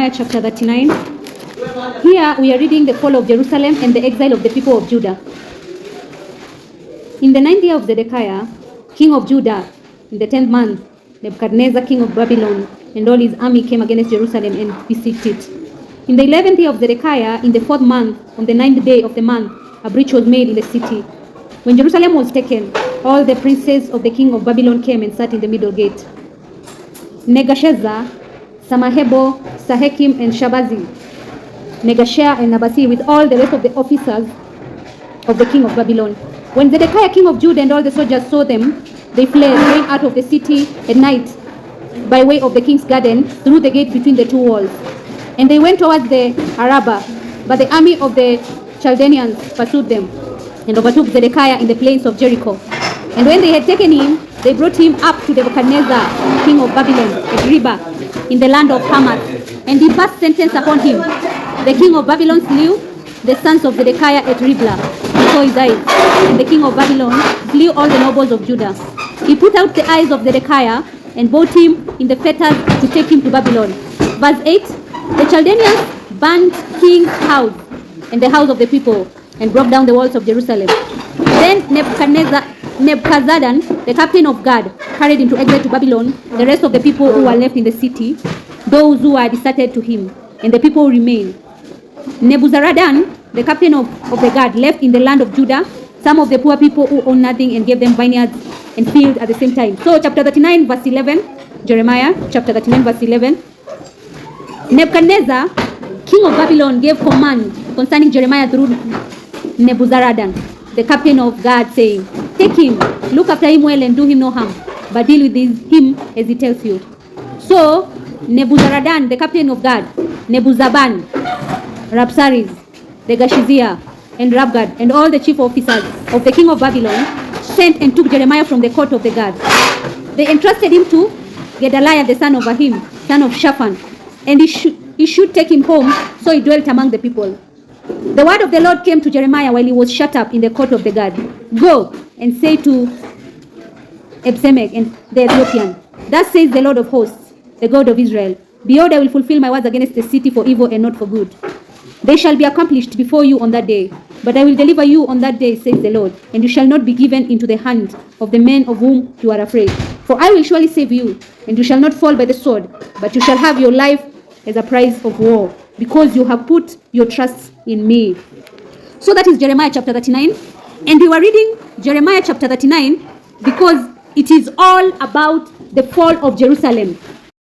Jeremiah chapter 39. Here we are reading the fall of Jerusalem and the exile of the people of Judah. In the 9th year of Zedekiah, king of Judah, in the 10th month, Nebuchadnezzar, king of Babylon, and all his army came against Jerusalem and besieged it. In the 11th year of Zedekiah, in the 4th month, on the 9th day of the month, a breach was made in the city. When Jerusalem was taken, all the princes of the king of Babylon came and sat in the middle gate. Negashazar, Samahebo, Sahekim, and Shabazi, Negashia and Nabasi, with all the rest of the officers of the king of Babylon. When Zedekiah, king of Judah, and all the soldiers saw them, they fled, going out of the city at night by way of the king's garden through the gate between the two walls. And they went towards the Arabah, but the army of the Chaldeans pursued them and overtook Zedekiah in the plains of Jericho. And when they had taken him, they brought him up to Nebuchadnezzar, king of Babylon, at Riblah, in the land of Hamath. And he passed sentence upon him. The king of Babylon slew the sons of Zedekiah at Riblah before his eyes. And the king of Babylon slew all the nobles of Judah. He put out the eyes of Zedekiah and brought him in the fetters to take him to Babylon. Verse 8, the Chaldeans burned king's house and the house of the people and broke down the walls of Jerusalem. Then Nebuchadnezzar, the captain of guard, carried into exile to Babylon the rest of the people who were left in the city, those who were deserted to him, and the people who remained. Nebuzaradan, the captain of the guard, left in the land of Judah some of the poor people who owned nothing and gave them vineyards and fields at the same time. So chapter 39 verse 11, Jeremiah chapter 39 verse 11. Nebuchadnezzar, king of Babylon, gave command concerning Jeremiah through Nebuzaradan, the captain of guard, saying, take him, look after him well and do him no harm, but deal with him as he tells you. So Nebuzaradan, the captain of guard, Nebuzaban, Rabsaris, the Gashizia, and Rabgad, and all the chief officers of the king of Babylon sent and took Jeremiah from the court of the guard. They entrusted him to Gedaliah, the son of Ahim, son of Shaphan, and he should take him home, so he dwelt among the people. The word of the Lord came to Jeremiah while he was shut up in the court of the guard. Go and say to Ebsemek and the Ethiopian, thus says the Lord of hosts, the God of Israel, behold, I will fulfill my words against the city for evil and not for good. They shall be accomplished before you on that day. But I will deliver you on that day, says the Lord, and you shall not be given into the hand of the men of whom you are afraid. For I will surely save you, and you shall not fall by the sword, but you shall have your life as a prize of war, because you have put your trust in me. So that is Jeremiah chapter 39. And we were reading Jeremiah chapter 39 because it is all about the fall of Jerusalem.